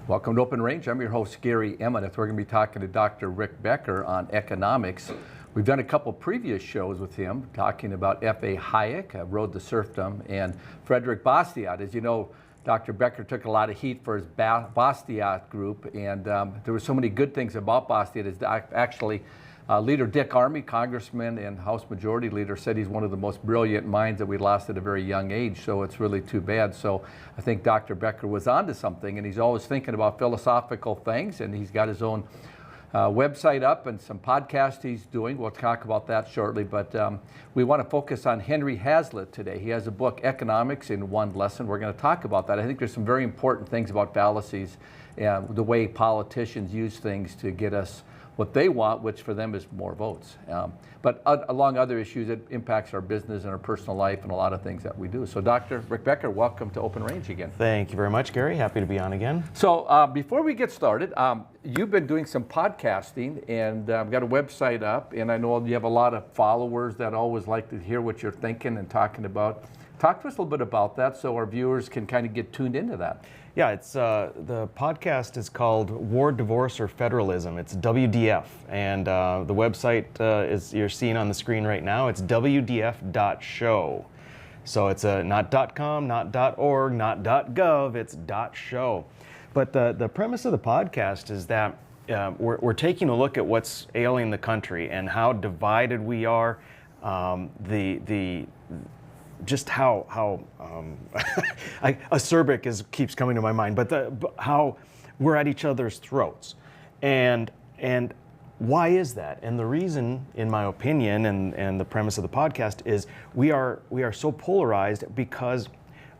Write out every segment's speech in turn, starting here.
Welcome to OpenRange. I'm your host, Gary Emineth. We're going to be talking to Dr. Rick Becker on economics. We've done a couple previous shows with him talking about F.A. Hayek, Road to Serfdom, and Frederick Bastiat. As you know, Dr. Becker took a lot of heat for his Bastiat group, and there were so many good things about Bastiat. As actually, Leader Dick Armey, Congressman and House Majority Leader, said he's one of the most brilliant minds that we lost at a very young age, so it's really too bad. So I think Dr. Becker was onto something, and he's always thinking about philosophical things, and he's got his own website up and some podcasts he's doing. We'll talk about that shortly, but we want to focus on Henry Hazlitt today. He has a book, Economics in One Lesson. We're going to talk about that. I think there's some very important things about fallacies and the way politicians use things to get us what they want, which for them is more votes. But along other issues, it impacts our business and our personal life and a lot of things that we do. So Dr. Rick Becker, welcome to OpenRange again. Thank you very much, Gary. Happy to be on again. So before we get started, you've been doing some podcasting and got a website up, and I know you have a lot of followers that always like to hear what you're thinking and talking about. Talk to us a little bit about that so our viewers can kind of get tuned into that. Yeah, it's the podcast is called War, Divorce, or Federalism. It's WDF, and the website is you're seeing on the screen right now. It's WDF.show. So it's not .com, not .org, not .gov. It's .show. But the premise of the podcast is that we're taking a look at what's ailing the country and how divided we are. Just how acerbic keeps coming to my mind, but how we're at each other's throats, and why is that? And the reason, in my opinion, and the premise of the podcast is we are so polarized because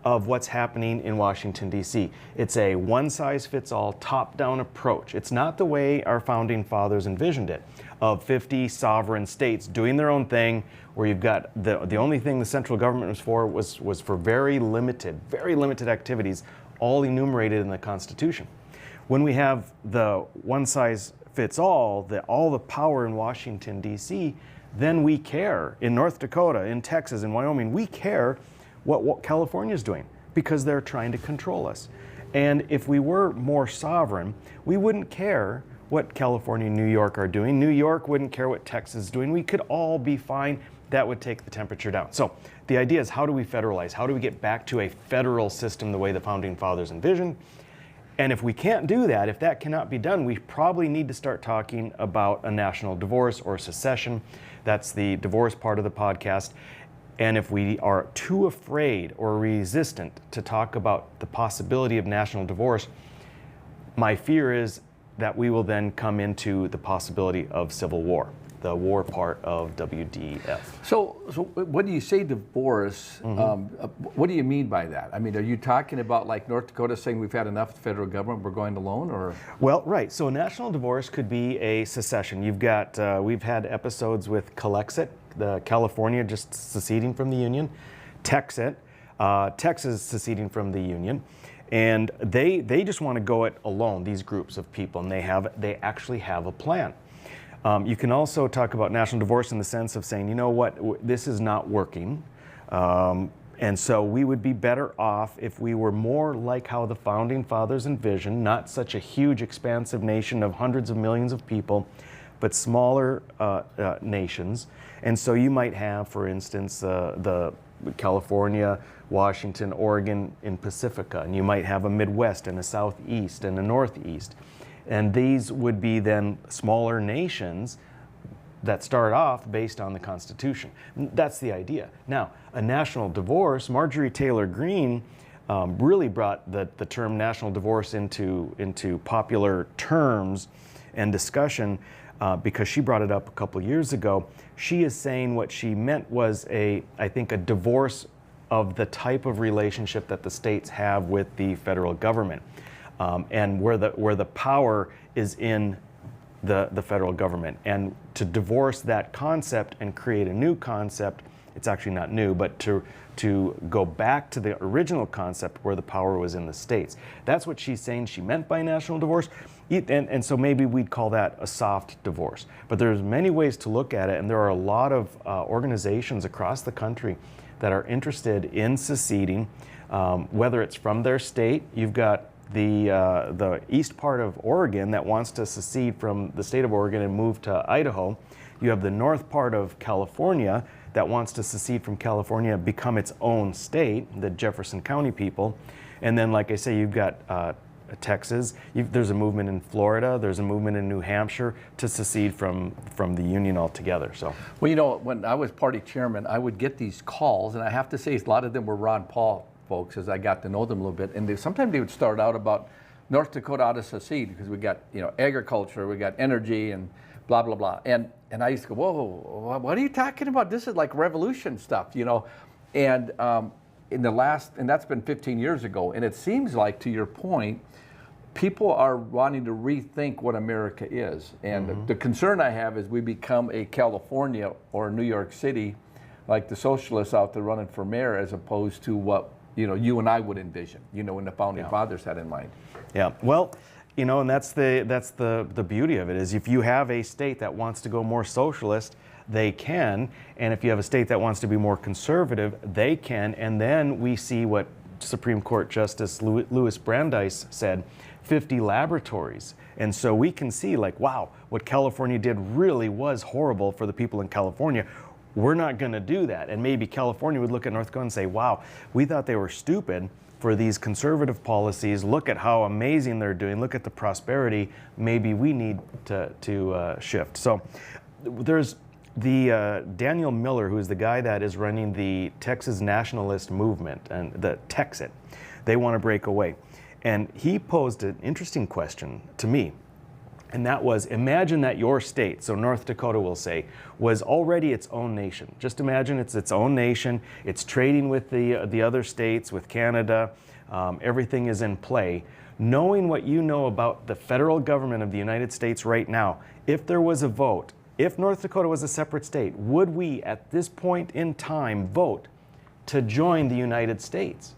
of what's happening in Washington, D.C. It's a one-size-fits-all, top-down approach. It's not the way our founding fathers envisioned it, of 50 sovereign states doing their own thing, where you've got the only thing the central government was for was for very limited activities, all enumerated in the Constitution. When we have the one-size-fits-all, all the power in Washington, D.C., then we care. In North Dakota, in Texas, in Wyoming, we care what California is doing because they're trying to control us. And if we were more sovereign, we wouldn't care what California and New York are doing. New York wouldn't care what Texas is doing. We could all be fine. That would take the temperature down. So the idea is, how do we federalize? How do we get back to a federal system the way the founding fathers envisioned? And if we can't do that, if that cannot be done, we probably need to start talking about a national divorce or secession. That's the divorce part of the podcast. And if we are too afraid or resistant to talk about the possibility of national divorce, my fear is that we will then come into the possibility of civil war, the war part of WDF. So when you say divorce, what do you mean by that? I mean, are you talking about like North Dakota saying we've had enough federal government, we're going alone, or? Well, right. So a national divorce could be a secession. You've got, we've had episodes with Calexit, the California just seceding from the Union, Texas seceding from the Union. And they just want to go it alone, these groups of people, and they actually have a plan. You can also talk about national divorce in the sense of saying, you know what, this is not working, and so we would be better off if we were more like how the founding fathers envisioned, not such a huge, expansive nation of hundreds of millions of people, but smaller nations. And so you might have, for instance, the California, Washington, Oregon in Pacifica, and you might have a Midwest and a Southeast and a Northeast. And these would be then smaller nations that start off based on the Constitution. That's the idea. Now, a national divorce, Marjorie Taylor Greene really brought the term national divorce into popular terms and discussion because she brought it up a couple of years ago. She is saying what she meant was I think a divorce of the type of relationship that the states have with the federal government, and where the power is in the federal government. And to divorce that concept and create a new concept, it's actually not new, but to go back to the original concept where the power was in the states. That's what she's saying she meant by national divorce. And so maybe we'd call that a soft divorce. But there's many ways to look at it, and there are a lot of organizations across the country that are interested in seceding, whether it's from their state. You've got the east part of Oregon that wants to secede from the state of Oregon and move to Idaho. You have the north part of California that wants to secede from California, become its own state, the Jefferson County people. And then, like I say, you've got Texas. There's a movement in Florida. There's a movement in New Hampshire to secede from the Union altogether. So, well, you know, when I was party chairman, I would get these calls, and I have to say a lot of them were Ron Paul folks as I got to know them a little bit. And sometimes they would start out about North Dakota ought to secede because we got, you know, agriculture, we got energy, and blah, blah, blah. And I used to go, whoa, what are you talking about? This is like revolution stuff, you know. And in the last, and that's been 15 years ago, and it seems like, to your point, people are wanting to rethink what America is. And the concern I have is we become a California or New York City, like the socialists out there running for mayor, as opposed to what, you know, you and I would envision, you know, when the founding fathers had in mind. Yeah, well, you know, and that's the beauty of it, is if you have a state that wants to go more socialist, they can, and if you have a state that wants to be more conservative, they can. And then we see what Supreme Court Justice Louis Brandeis said, 50 laboratories. And so we can see, like, wow, what California did really was horrible for the people in California. We're not going to do that. And maybe California would look at North Dakota and say, wow, we thought they were stupid for these conservative policies. Look at how amazing they're doing. Look at the prosperity. Maybe we need to shift. So there's the Daniel Miller, who is the guy that is running the Texas nationalist movement, and the Texit. They want to break away. And he posed an interesting question to me. And that was, imagine that your state, so North Dakota will say, was already its own nation. Just imagine it's its own nation. It's trading with the other states, with Canada. Everything is in play. Knowing what you know about the federal government of the United States right now, if there was a vote, if North Dakota was a separate state, would we at this point in time vote to join the United States?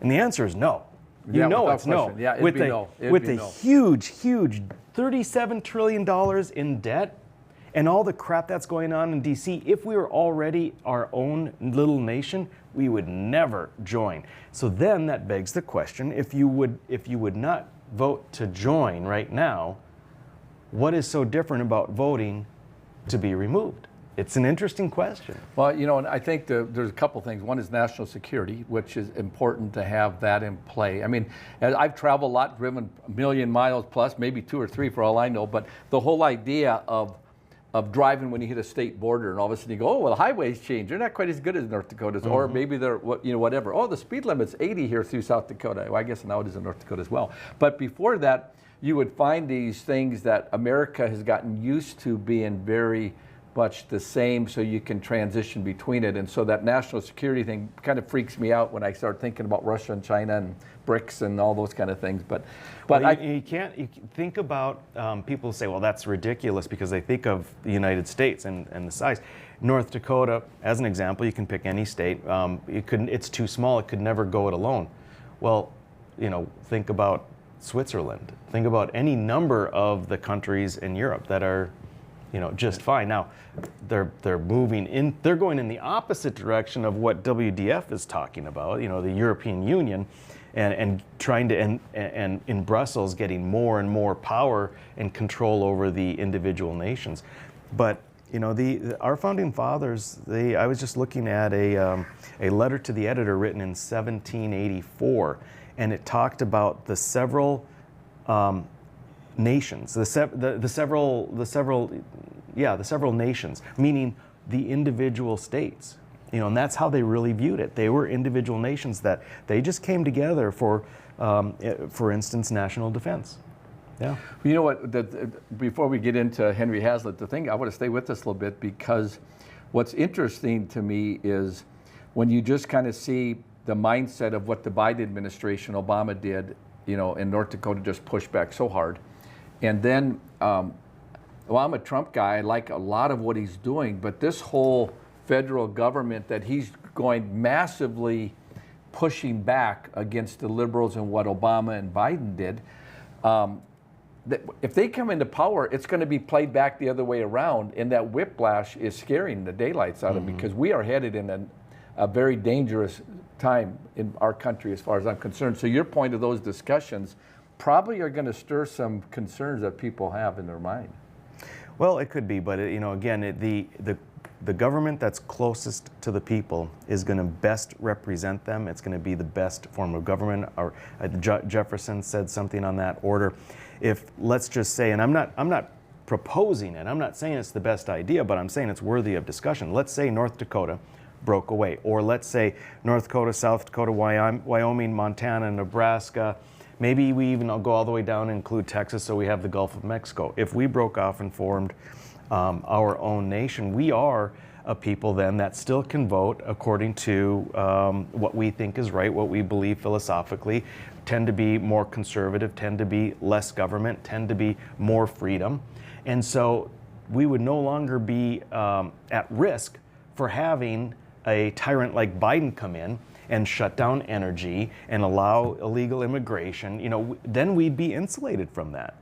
And the answer is no. You know it's no. Yeah, with it'd be the, no. It'd with be the no. huge $37 trillion in debt and all the crap that's going on in DC, if we were already our own little nation, we would never join. So then that begs the question, if you would not vote to join right now, what is so different about voting to be removed? It's an interesting question. Well, you know, and I think there's a couple things. One is national security, which is important to have that in play. I mean, I've traveled a lot, driven 1 million miles plus, maybe 2 or 3 for all I know, but the whole idea of driving when you hit a state border and all of a sudden you go, oh, well, the highways change. They're not quite as good as North Dakota's, or maybe they're, you know, whatever. Oh, the speed limit's 80 here through South Dakota. Well, I guess now it is in North Dakota as well. But before that, you would find these things that America has gotten used to being very much the same, so you can transition between it. And so that national security thing kind of freaks me out when I start thinking about Russia and China and BRICS and all those kind of things. But well, you can't think about, people say, well, that's ridiculous, because they think of the United States and the size. North Dakota, as an example, you can pick any state. It's too small. It could never go it alone. Well, you know, think about Switzerland. Think about any number of the countries in Europe that are, you know, just fine. Now, they're moving in. They're going in the opposite direction of what WDF is talking about. You know, the European Union, and trying to and in Brussels getting more and more power and control over the individual nations. But you know, our founding fathers. I was just looking at a letter to the editor written in 1784, and it talked about the several nations, the several nations, meaning the individual states. You know, and that's how they really viewed it. They were individual nations that they just came together for instance, national defense. Yeah. You know what? Before we get into Henry Hazlitt, the thing I want to stay with this a little bit, because what's interesting to me is when you just kind of see the mindset of what the Biden administration, Obama did, you know, and North Dakota just pushed back so hard. And then, well, I'm a Trump guy. I like a lot of what he's doing, but this whole federal government that he's going massively pushing back against the liberals and what Obama and Biden did, if they come into power, it's going to be played back the other way around, and that whiplash is scaring the daylights out of them, because we are headed in a very dangerous time in our country as far as I'm concerned. So your point of those discussions probably are going to stir some concerns that people have in their mind. Well, it could be, but again, the government that's closest to the people is going to best represent them. It's going to be the best form of government. Or Jefferson said something on that order. If, let's just say, and I'm not proposing it, I'm not saying it's the best idea, but I'm saying it's worthy of discussion. Let's say North Dakota broke away, or let's say North Dakota, South Dakota, Wyoming, Montana, Nebraska. Maybe we even go all the way down and include Texas, so we have the Gulf of Mexico. If we broke off and formed our own nation, we are a people then that still can vote according to what we think is right, what we believe philosophically, tend to be more conservative, tend to be less government, tend to be more freedom. And so we would no longer be at risk for having a tyrant like Biden come in and shut down energy and allow illegal immigration. Then we'd be insulated from that.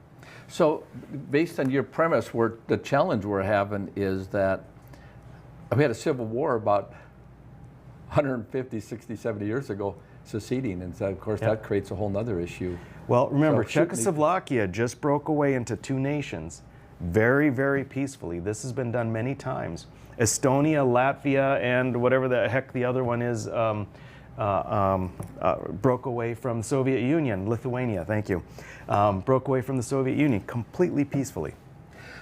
So based on your premise, the challenge we're having is that we had a civil war about 150, 60, 70 years ago, seceding, and so of course that creates a whole nother issue. Well, remember, Czechoslovakia just broke away into two nations very, very peacefully. This has been done many times. Estonia, Latvia, and whatever the heck the other one is, broke away from the Soviet Union. Lithuania, thank you. Broke away from the Soviet Union completely peacefully.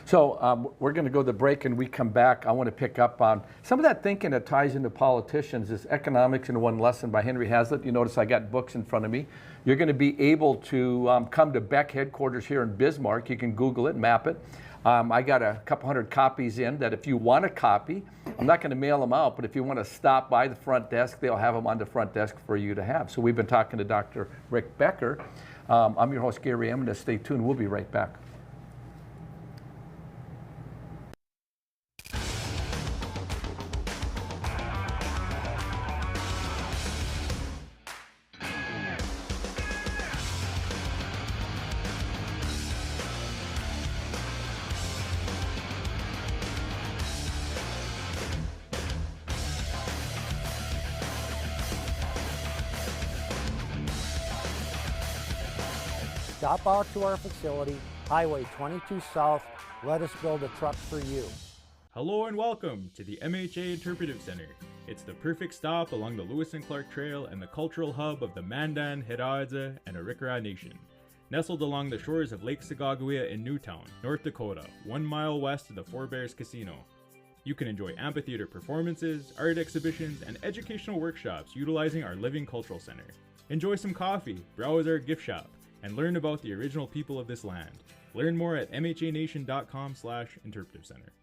So we're going to go to the break, and we come back. I want to pick up on some of that thinking that ties into politicians. Is Economics in One Lesson by Henry Hazlitt. You notice I got books in front of me. You're going to be able to come to Beck headquarters here in Bismarck. You can Google it, map it. I got a couple hundred copies in that if you want a copy, I'm not going to mail them out, but if you want to stop by the front desk, they'll have them on the front desk for you to have. So we've been talking to Dr. Rick Becker. I'm your host, Gary Emineth. Stay tuned. We'll be right back. Stop out to our facility, Highway 22 South. Let us build a truck for you. Hello and welcome to the MHA Interpretive Center. It's the perfect stop along the Lewis and Clark Trail and the cultural hub of the Mandan, Hidatsa, and Arikara Nation. Nestled along the shores of Lake Sagagawea in Newtown, North Dakota, 1 mile west of the Four Bears Casino. You can enjoy amphitheater performances, art exhibitions, and educational workshops utilizing our Living Cultural Center. Enjoy some coffee, browse our gift shop, and learn about the original people of this land. Learn more at mhanation.com/interpretive center.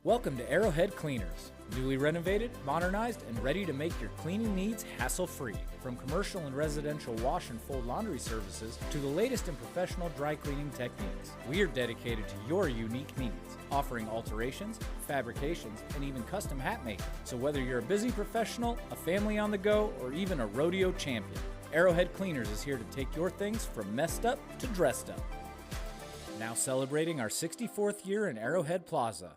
Welcome to Arrowhead Cleaners. Newly renovated, modernized, and ready to make your cleaning needs hassle-free. From commercial and residential wash and fold laundry services to the latest in professional dry cleaning techniques, we are dedicated to your unique needs, offering alterations, fabrications, and even custom hat making. So whether you're a busy professional, a family on the go, or even a rodeo champion, Arrowhead Cleaners is here to take your things from messed up to dressed up. Now celebrating our 64th year in Arrowhead Plaza.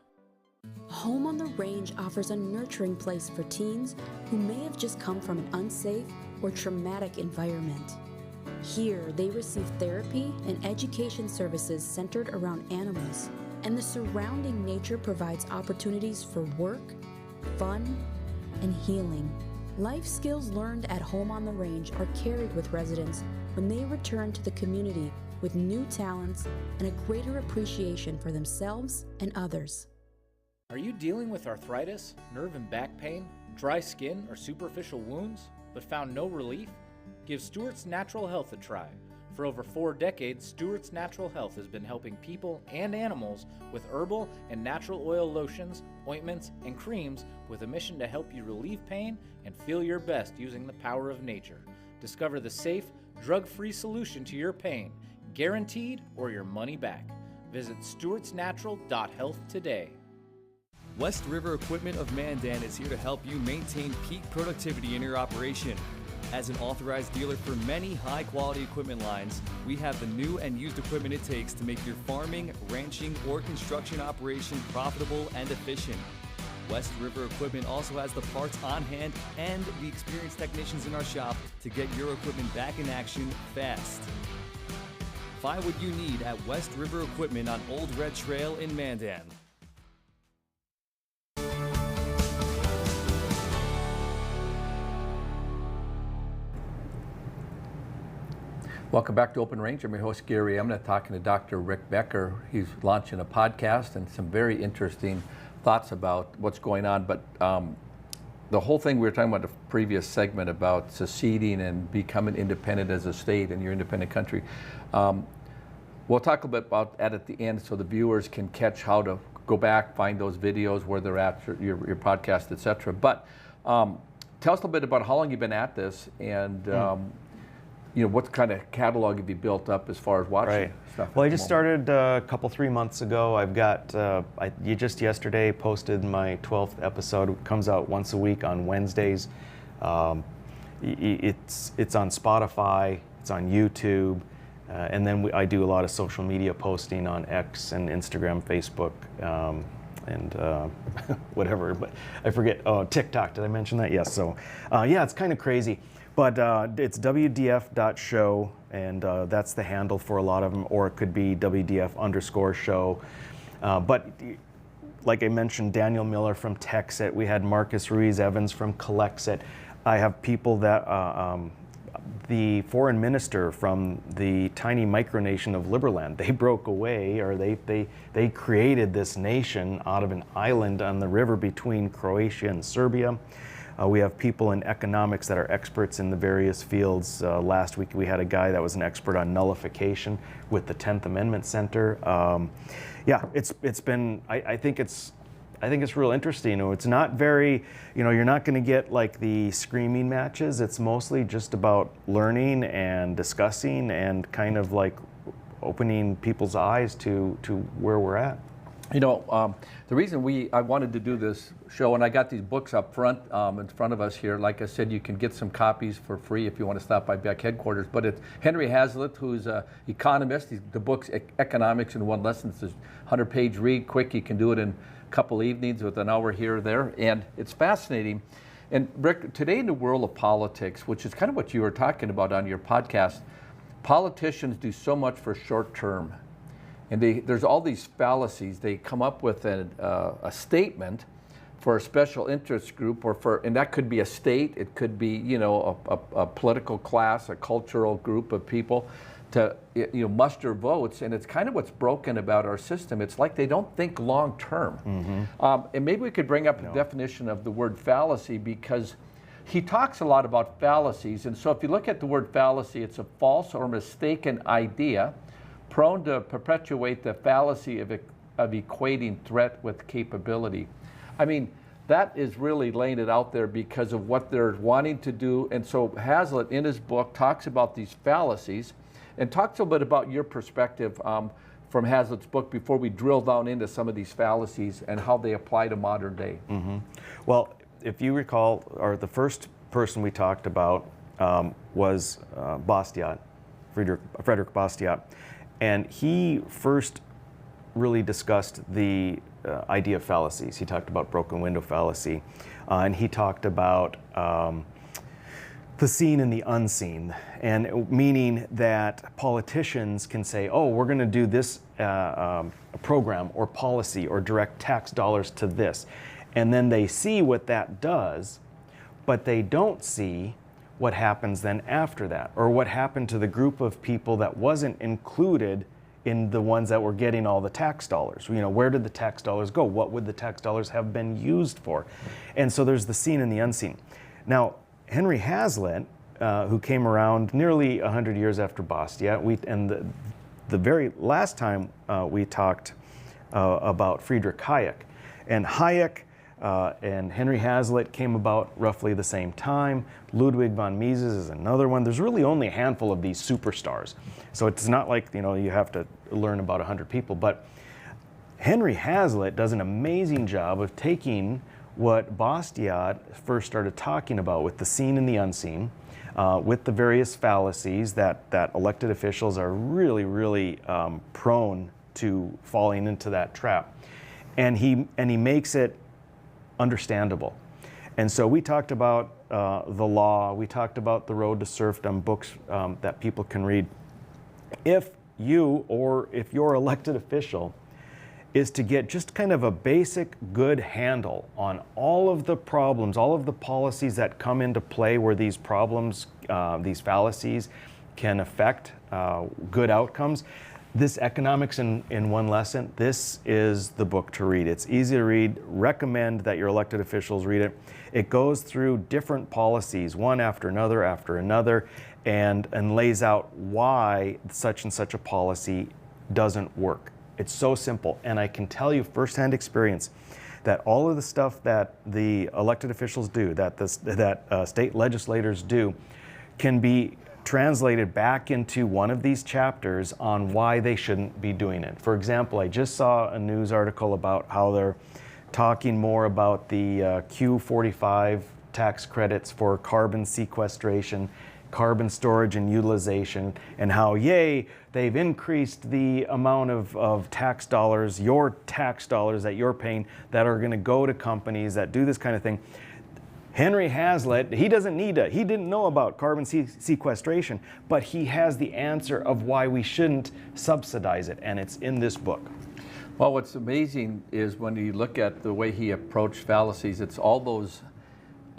Home on the Range offers a nurturing place for teens who may have just come from an unsafe or traumatic environment. Here, they receive therapy and education services centered around animals, and the surrounding nature provides opportunities for work, fun, and healing. Life skills learned at Home on the Range are carried with residents when they return to the community with new talents and a greater appreciation for themselves and others. Are you dealing with arthritis, nerve and back pain, dry skin, or superficial wounds, but found no relief? Give Stewart's Natural Health a try. For over 4 decades, Stewart's Natural Health has been helping people and animals with herbal and natural oil lotions, ointments, and creams with a mission to help you relieve pain and feel your best using the power of nature. Discover the safe, drug-free solution to your pain, guaranteed or your money back. Visit stewartsnatural.health today. West River Equipment of Mandan is here to help you maintain peak productivity in your operation. As an authorized dealer for many high-quality equipment lines, we have the new and used equipment it takes to make your farming, ranching, or construction operation profitable and efficient. West River Equipment also has the parts on hand and the experienced technicians in our shop to get your equipment back in action fast. Find what you need at West River Equipment on Old Red Trail in Mandan. Welcome back to OpenRange. I'm your host, Gary Emineth, talking to Dr. Rick Becker. He's launching a podcast and some very interesting thoughts about what's going on. But the whole thing we were talking about the previous segment about seceding and becoming independent as a state and your independent country. We'll talk a bit about that at the end so the viewers can catch how to go back, find those videos, where they're at, your podcast, etc. But tell us a little bit about how long you've been at this and what kind of catalog have you built up as far as watching stuff? Well, I just started a couple, 3 months ago. I've got, you just yesterday posted my 12th episode. It comes out once a week on Wednesdays. It's on Spotify, it's on YouTube, and then I do a lot of social media posting on X and Instagram, Facebook, and whatever, but I forget. Oh, TikTok, did I mention that? Yes, so yeah, it's kind of crazy. But it's WDF.show, and that's the handle for a lot of them, or it could be WDF_show. But like I mentioned, Daniel Miller from Texit, we had Marcus Ruiz Evans from Collexit. I have people that, the foreign minister from the tiny micronation of Liberland, they broke away, or they created this nation out of an island on the river between Croatia and Serbia. We have people in economics that are experts in the various fields. Last week we had a guy that was an expert on nullification with the 10th Amendment Center. Yeah, it's been. I think it's real interesting. It's not very. You're not going to get like the screaming matches. It's mostly just about learning and discussing and kind of like opening people's eyes to where we're at. The reason I wanted to do this show, and I got these books up front, in front of us here. Like I said, you can get some copies for free if you want to stop by Beck headquarters. But it's Henry Hazlitt, who's an economist. The book's Economics in One Lesson. It's a 100-page read, quick. You can do it in a couple evenings with an hour here or there, and it's fascinating. And Rick, today in the world of politics, which is kind of what you were talking about on your podcast, politicians do so much for short term. And there's all these fallacies. They come up with a statement for a special interest group, and that could be a state, it could be a political class, a cultural group of people to muster votes. And it's kind of what's broken about our system. It's like they don't think long term. Mm-hmm. And maybe we could bring up the definition of the word fallacy, because he talks a lot about fallacies. And so if you look at the word fallacy, it's a false or mistaken idea prone to perpetuate the fallacy of equating threat with capability. I mean, that is really laying it out there because of what they're wanting to do. And so Hazlitt, in his book, talks about these fallacies and talks a little bit about your perspective from Hazlitt's book before we drill down into some of these fallacies and how they apply to modern day. Mm-hmm. Well, if you recall, the first person we talked about was Bastiat, Frederick Bastiat. And he first really discussed the idea of fallacies. He talked about broken window fallacy, and he talked about the seen and the unseen, and meaning that politicians can say, oh, we're going to do this program or policy or direct tax dollars to this. And then they see what that does, but they don't see what happens then after that, or what happened to the group of people that wasn't included in the ones that were getting all the tax dollars. Where did the tax dollars go? What would the tax dollars have been used for? And so there's the seen and the unseen. Now, Henry Hazlitt, who came around nearly 100 years after Bastiat, and the very last time we talked about Friedrich Hayek, and Hayek and Henry Hazlitt came about roughly the same time. Ludwig von Mises is another one. There's really only a handful of these superstars. So it's not like, you have to learn about 100 people. But Henry Hazlitt does an amazing job of taking what Bastiat first started talking about with the seen and the unseen, with the various fallacies that elected officials are really, really prone to falling into that trap. And he makes it understandable. And so we talked about the law, we talked about the road to serfdom, books that people can read. If you or if your elected official is to get just kind of a basic good handle on all of the problems, all of the policies that come into play where these problems, these fallacies can affect good outcomes, this Economics in One Lesson, this is the book to read. It's easy to read. Recommend that your elected officials read it. It goes through different policies, one after another, and lays out why such and such a policy doesn't work. It's so simple, and I can tell you firsthand experience that all of the stuff that the elected officials do, that state legislators do, can be translated back into one of these chapters on why they shouldn't be doing it. For example, I just saw a news article about how they're talking more about the Q45 tax credits for carbon sequestration, carbon storage and utilization, and how, yay, they've increased the amount of tax dollars, your tax dollars that you're paying, that are going to go to companies that do this kind of thing. Henry Hazlitt, he didn't know about carbon sequestration, but he has the answer of why we shouldn't subsidize it, and it's in this book. Well, what's amazing is when you look at the way he approached fallacies, it's all those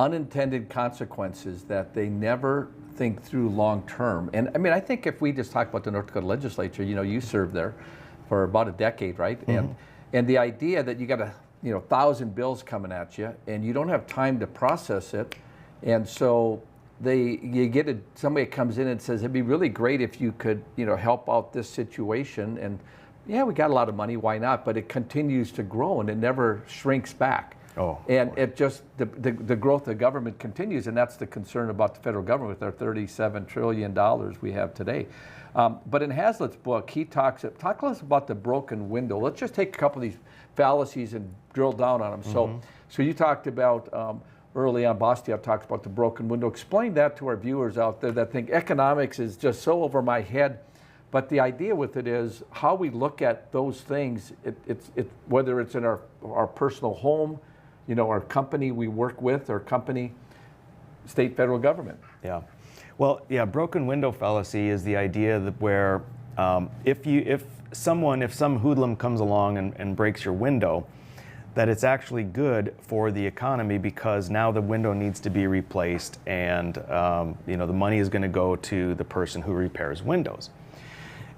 unintended consequences that they never think through long term. And I mean, I think if we just talk about the North Dakota legislature, you know, you served there for about a decade, right? Mm-hmm. And the idea that you got 1,000 bills coming at you, and you don't have time to process it, and so somebody comes in and says it'd be really great if you could help out this situation, and yeah, we got a lot of money, why not? But it continues to grow and it never shrinks back. And it just the growth of government continues, and that's the concern about the federal government with our $37 trillion we have today. But in Hazlitt's book, he talks to us about the broken window. Let's just take a couple of these fallacies and drill down on them. Mm-hmm. So you talked about early on, Bastiat talks about the broken window. Explain that to our viewers out there that think economics is just so over my head. But the idea with it is how we look at those things. Whether it's in our personal home, our company we work with, or company, state, federal government. Yeah. Well, yeah, broken window fallacy is the idea that where if some hoodlum comes along and breaks your window, that it's actually good for the economy because now the window needs to be replaced, and the money is going to go to the person who repairs windows.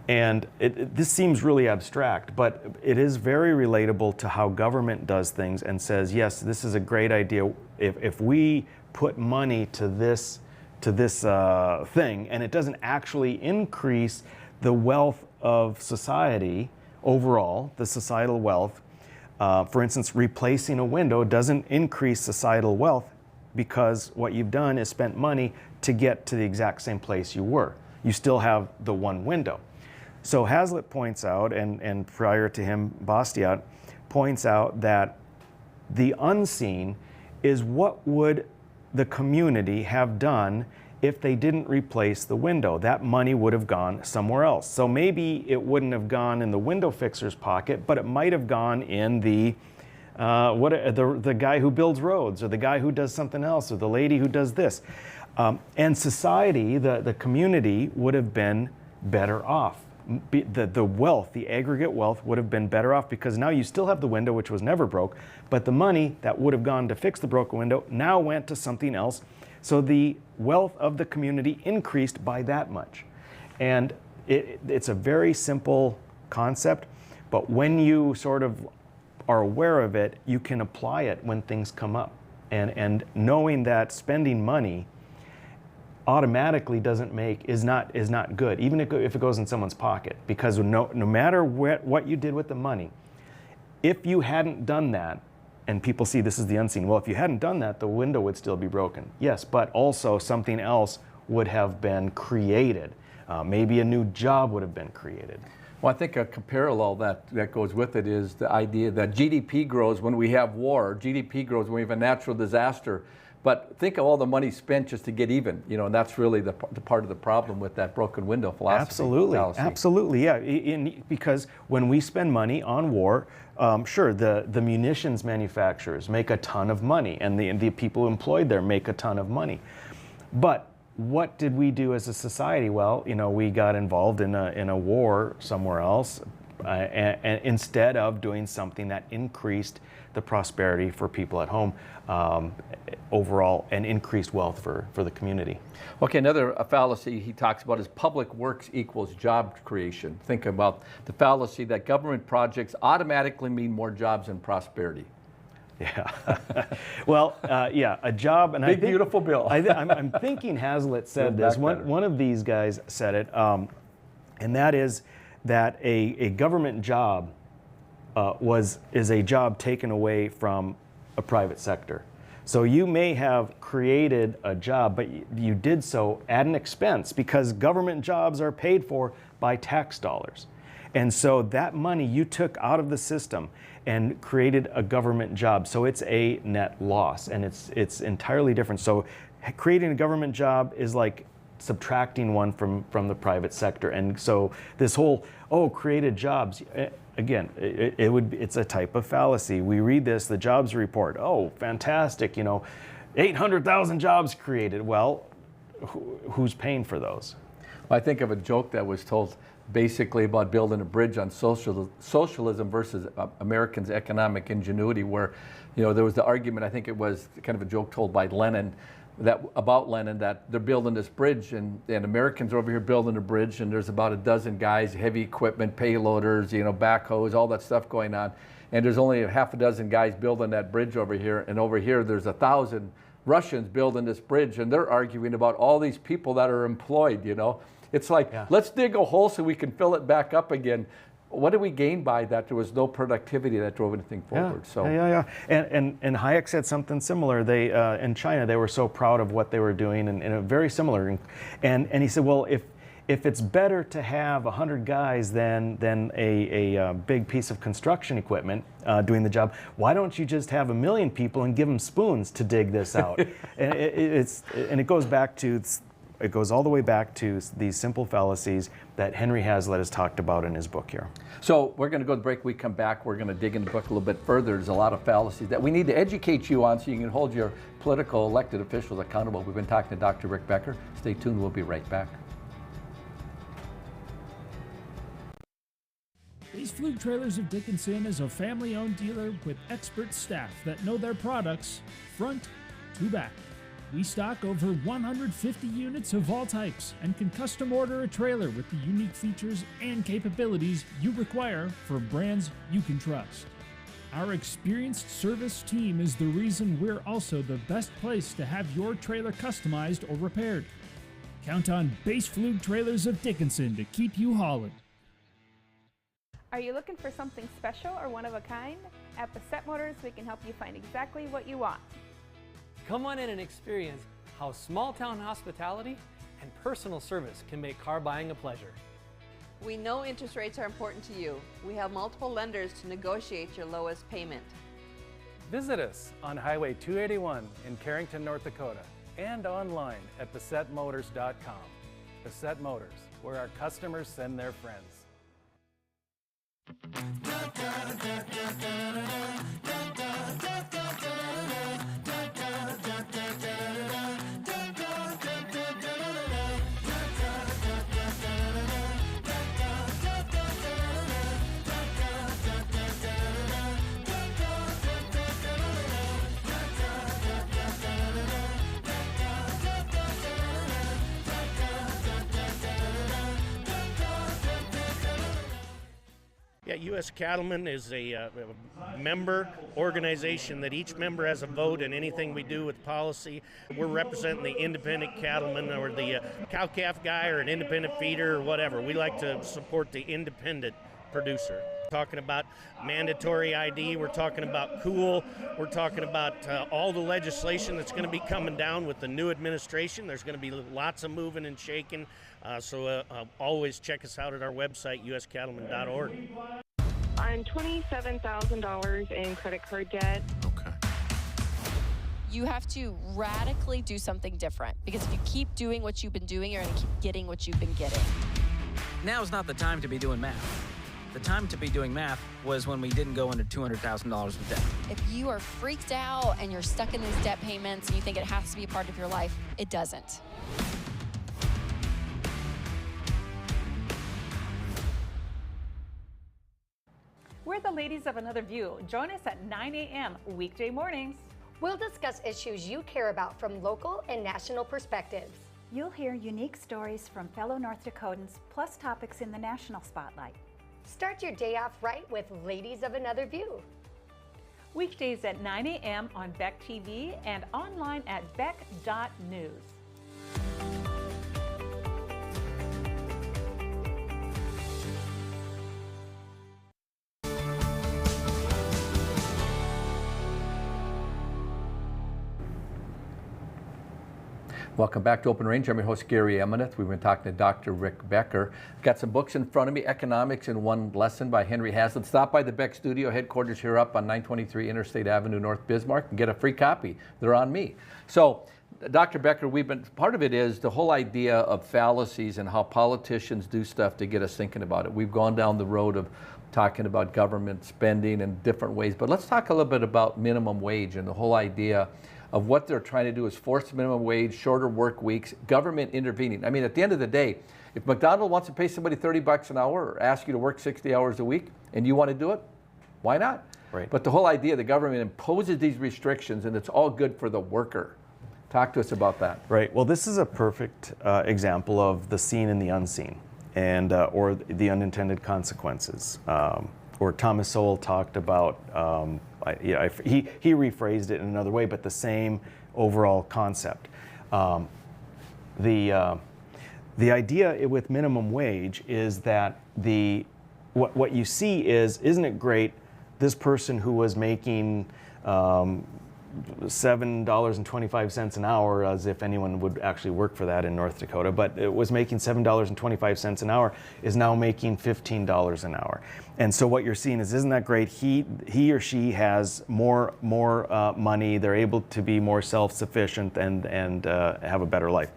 And this seems really abstract, but it is very relatable to how government does things and says, yes, this is a great idea. If we put money to this thing, and it doesn't actually increase the wealth of society overall, the societal wealth. For instance, replacing a window doesn't increase societal wealth because what you've done is spent money to get to the exact same place you were. You still have the one window. So Hazlitt points out, and prior to him, Bastiat points out that the unseen is what would the community have done if they didn't replace the window. That money would have gone somewhere else. So maybe it wouldn't have gone in the window fixer's pocket, but it might have gone in the guy who builds roads, or the guy who does something else, or the lady who does this. And society, the community, would have been better off. The wealth, the aggregate wealth, would have been better off because now you still have the window, which was never broke, but the money that would have gone to fix the broken window now went to something else. So the wealth of the community increased by that much. And it's a very simple concept, but when you sort of are aware of it, you can apply it when things come up. And knowing that spending money automatically is not good, even if it goes in someone's pocket, because no matter what you did with the money, if you hadn't done that, and people see this is the unseen, well, if you hadn't done that, the window would still be broken. Yes, but also something else would have been created. Maybe a new job would have been created. Well, I think a parallel that goes with it is the idea that GDP grows when we have war, GDP grows when we have a natural disaster. But think of all the money spent just to get even, and that's really the part of the problem with that broken window philosophy. Absolutely, fallacy. absolutely, yeah. Because when we spend money on war, sure, the munitions manufacturers make a ton of money, and the people employed there make a ton of money. But what did we do as a society? Well, we got involved in a war somewhere else, and instead of doing something that increased the prosperity for people at home overall and increased wealth for the community. Okay, another fallacy he talks about is public works equals job creation. Think about the fallacy that government projects automatically mean more jobs and prosperity. Yeah. Well, yeah, a job. And Big, beautiful bill. I'm thinking Hazlitt said this. One of these guys said it, and that is that a government job is a job taken away from a private sector. So you may have created a job, but you did so at an expense because government jobs are paid for by tax dollars. And so that money you took out of the system and created a government job. So it's a net loss, and it's entirely different. So creating a government job is like subtracting one from the private sector. And so this whole, created jobs, again, it's a type of fallacy. We read this, the jobs report, fantastic, 800,000 jobs created. Well, who's paying for those? I think of a joke that was told basically about building a bridge on socialism versus Americans' economic ingenuity, where there was the argument, I think it was kind of a joke told by Lenin, about Lenin, that they're building this bridge and Americans are over here building a bridge, and there's about a dozen guys, heavy equipment, payloaders, backhoes, all that stuff going on, and there's only a half a dozen guys building that bridge over here, and over here there's 1,000 Russians building this bridge, and they're arguing about all these people that are employed. It's like, let's dig a hole so we can fill it back up again. What did we gain by that? There was no productivity that drove anything forward. Yeah. And Hayek said something similar. They in China, they were so proud of what they were doing, and very similar. And he said, well, if it's better to have 100 guys than a big piece of construction equipment doing the job, why don't you just have 1 million people and give them spoons to dig this out? And it goes back to. It goes all the way back to these simple fallacies that Henry Hazlitt has talked about in his book here. So we're going to go to break. We come back. We're going to dig into the book a little bit further. There's a lot of fallacies that we need to educate you on so you can hold your political elected officials accountable. We've been talking to Dr. Rick Becker. Stay tuned. We'll be right back. Base Flug Trailers of Dickinson is a family-owned dealer with expert staff that know their products front to back. We stock over 150 units of all types and can custom order a trailer with the unique features and capabilities you require for brands you can trust. Our experienced service team is the reason we're also the best place to have your trailer customized or repaired. Count on Base Flug Trailers of Dickinson to keep you hauling. Are you looking for something special or one of a kind? At Beset Motors, we can help you find exactly what you want. Come on in and experience how small-town hospitality and personal service can make car buying a pleasure. We know interest rates are important to you. We have multiple lenders to negotiate your lowest payment. Visit us on Highway 281 in Carrington, North Dakota, and online at besetmotors.com. Beset Motors, where our customers send their friends. Yeah, U.S. Cattlemen is a member organization that each member has a vote in anything we do with policy. We're representing the independent cattleman or the cow-calf guy or an independent feeder or whatever. We like to support the independent producer. We're talking about mandatory ID, we're talking about cool, we're talking about all the legislation that's going to be coming down with the new administration. There's going to be lots of moving and shaking, so always check us out at our website, uscattleman.org. I'm $27,000 in credit card debt. Okay. You have to radically do something different, because if you keep doing what you've been doing, you're going to keep getting what you've been getting. Now's not the time to be doing math. The time to be doing math was when we didn't go into $200,000 of debt. If you are freaked out and you're stuck in these debt payments and you think it has to be a part of your life, it doesn't. We're the ladies of Another View. Join us at 9 a.m. weekday mornings. We'll discuss issues you care about from local and national perspectives. You'll hear unique stories from fellow North Dakotans, plus topics in the national spotlight. Start your day off right with Ladies of Another View. Weekdays at 9 a.m. on Beck TV and online at beck.news. Welcome back to OpenRange. I'm your host, Gary Emineth. We've been talking to Dr. Rick Becker. I've got some books in front of me, Economics in One Lesson by Henry Hazlitt. Stop by the Beck Studio headquarters here up on 923 Interstate Avenue, North Bismarck, and get a free copy. They're on me. So, Dr. Becker, part of it is the whole idea of fallacies and how politicians do stuff to get us thinking about it. We've gone down the road of talking about government spending in different ways, but let's talk a little bit about minimum wage and the whole idea of what they're trying to do is force minimum wage, shorter work weeks, government intervening. I mean, at the end of the day, if McDonald's wants to pay somebody $30 an hour or ask you to work 60 hours a week and you want to do it, why not? Right. But the whole idea, the government imposes these restrictions and it's all good for the worker. Talk to us about that. Right. Well, this is a perfect example of the seen and the unseen, and or the unintended consequences. Or Thomas Sowell talked about, he rephrased it in another way, but the same overall concept. The idea with minimum wage is that what you see is, isn't it great, this person who was making $7.25 an hour, as if anyone would actually work for that in North Dakota, but it was making $7.25 an hour, is now making $15 an hour. And so what you're seeing is, isn't that great? He or she has more money, they're able to be more self-sufficient and have a better life.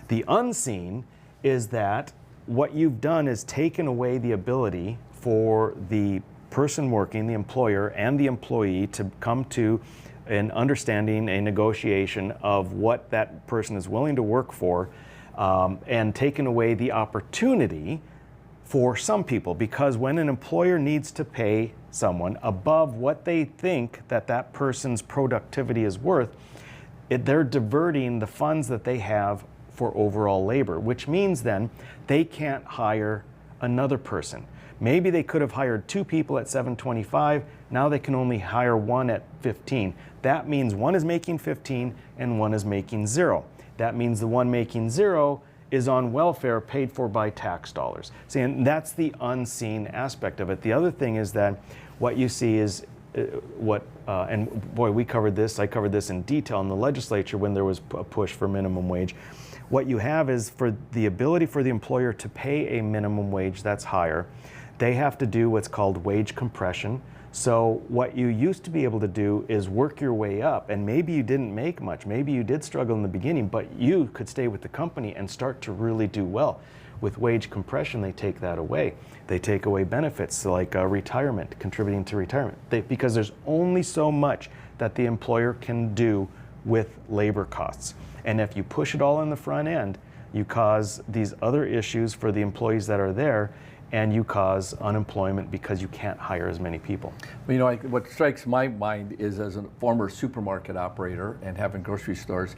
The unseen is that what you've done is taken away the ability for the person working, the employer, and the employee to come to an understanding, a negotiation of what that person is willing to work for, and taken away the opportunity for some people. Because when an employer needs to pay someone above what they think that person's productivity is worth, they're diverting the funds that they have for overall labor, which means then they can't hire another person. Maybe they could have hired 2 people at $7.25, now they can only hire 1 at $15. That means one is making 15 and one is making 0. That means the one making 0 is on welfare paid for by tax dollars. See, and that's the unseen aspect of it. The other thing is that what you see is and boy, I covered this in detail in the legislature when there was a push for minimum wage. What you have is, for the ability for the employer to pay a minimum wage that's higher, they have to do what's called wage compression. So what you used to be able to do is work your way up, and maybe you didn't make much, maybe you did struggle in the beginning, but you could stay with the company and start to really do well. With wage compression, they take that away. They take away benefits like retirement, contributing to retirement, because there's only so much that the employer can do with labor costs. And if you push it all in the front end, you cause these other issues for the employees that are there, and you cause unemployment because you can't hire as many people. Well, you know, what strikes my mind is, as a former supermarket operator and having grocery stores,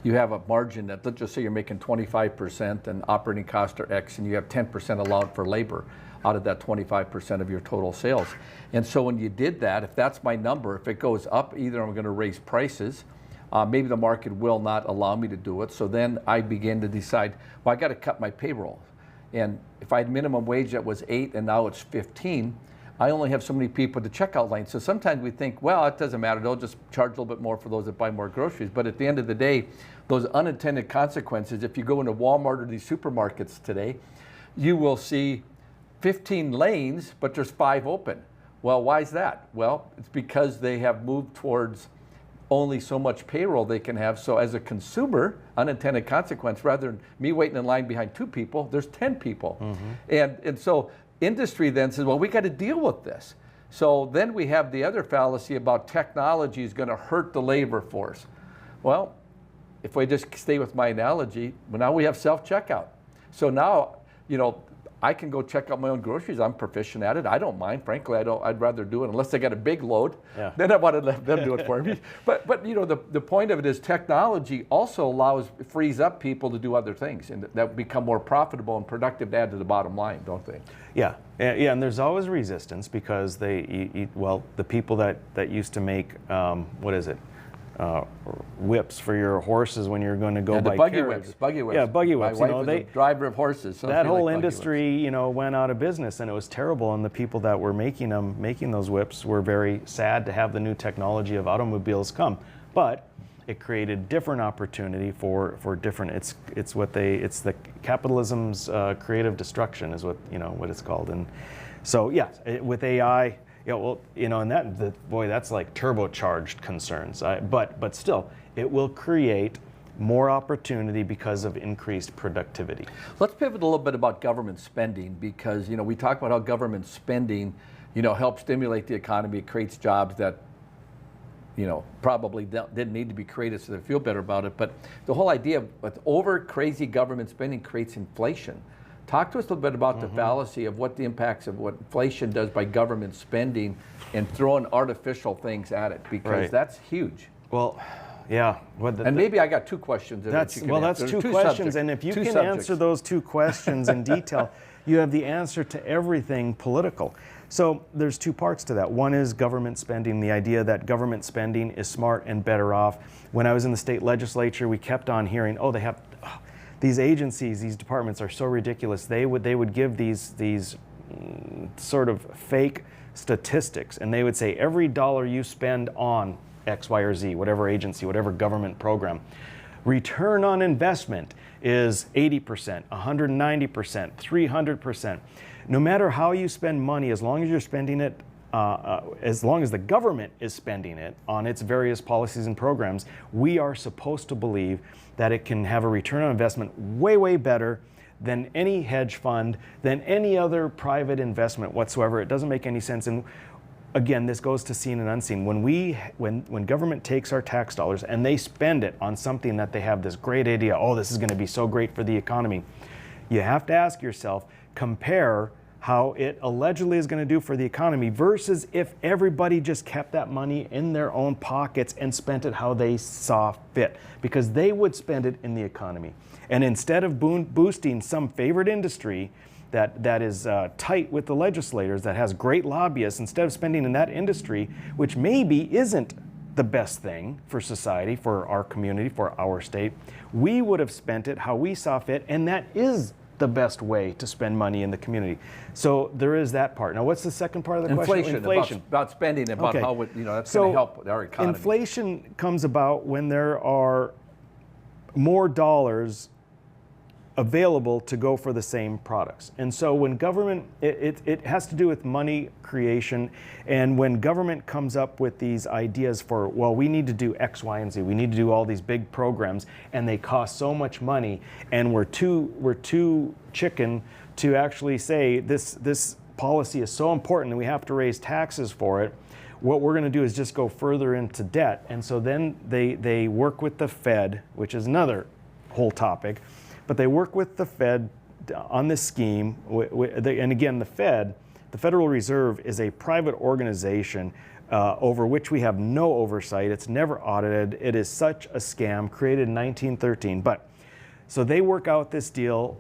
you have a margin that, let's just say you're making 25% and operating costs are X, and you have 10% allowed for labor out of that 25% of your total sales. And so when you did that, if that's my number, if it goes up, either I'm going to raise prices, maybe the market will not allow me to do it. So then I begin to decide, well, I got to cut my payroll. And if I had minimum wage that was 8 and now it's 15, I only have so many people at the checkout line. So sometimes we think, well, it doesn't matter. They'll just charge a little bit more for those that buy more groceries. But at the end of the day, those unintended consequences, if you go into Walmart or these supermarkets today, you will see 15 lanes, but there's 5 open. Well, why is that? Well, it's because they have moved towards only so much payroll they can have. So as a consumer, unintended consequence, rather than me waiting in line behind 2 people, there's 10 people. And so industry then says, well, we got to deal with this. So then we have the other fallacy about technology is going to hurt the labor force. Well, if we just stay with my analogy, well, now we have self-checkout. So now, you know, I can go check out my own groceries. I'm proficient at it. I don't mind, frankly. I'd rather do it unless they got a big load. Yeah. Then I want to let them do it for me. But you know, the point of it is technology also frees up people to do other things and that become more profitable and productive to add to the bottom line, don't they? Yeah, and there's always resistance because the people that used to make whips for your horses when you're going to go by buggy carriage. whips. Yeah, buggy whips. My wife is a driver of horses. So that whole industry, went out of business, and it was terrible. And the people that were making those whips were very sad to have the new technology of automobiles come. But it created different opportunity for different. It's the capitalism's creative destruction is what it's called. And so with AI. Yeah, well, and that's like turbocharged concerns. But still, it will create more opportunity because of increased productivity. Let's pivot a little bit about government spending because, we talk about how government spending, helps stimulate the economy, it creates jobs that, probably didn't need to be created so they feel better about it. But the whole idea of over crazy government spending creates inflation. Talk to us a little bit about the fallacy of what the impacts of what inflation does by government spending and throwing artificial things at it, because that's huge. Well, yeah. And maybe I got 2 questions. That's two questions, subjects, and if you can subjects. answer those 2 questions in detail, you have the answer to everything political. So there's 2 parts to that. One is government spending, the idea that government spending is smart and better off. When I was in the state legislature, we kept on hearing, these agencies, these departments are so ridiculous. They would give these sort of fake statistics, and they would say every dollar you spend on X, Y, or Z, whatever agency, whatever government program, return on investment is 80%, 190%, 300%. No matter how you spend money, as long as you're spending it, as long as the government is spending it on its various policies and programs, we are supposed to believe that it can have a return on investment way, way better than any hedge fund, than any other private investment whatsoever. It doesn't make any sense. And again, this goes to seen and unseen. When government takes our tax dollars and they spend it on something that they have this great idea, this is going to be so great for the economy, you have to ask yourself, compare how it allegedly is going to do for the economy versus if everybody just kept that money in their own pockets and spent it how they saw fit, because they would spend it in the economy. And instead of boosting some favorite industry that is tight with the legislators, that has great lobbyists, instead of spending in that industry, which maybe isn't the best thing for society, for our community, for our state, we would have spent it how we saw fit, and that is the best way to spend money in the community. So there is that part. Now, what's the second part of the question? Inflation. About spending, about how that's going to help our economy. Inflation comes about when there are more dollars available to go for the same products. And so when government, it has to do with money creation, and when government comes up with these ideas for, we need to do X, Y, and Z, we need to do all these big programs, and they cost so much money, and we're too chicken to actually say this policy is so important and we have to raise taxes for it, what we're going to do is just go further into debt. And so then they work with the Fed, which is another whole topic, but they work with the Fed on this scheme. And again, the Federal Reserve is a private organization over which we have no oversight. It's never audited. It is such a scam, created in 1913. So they work out this deal,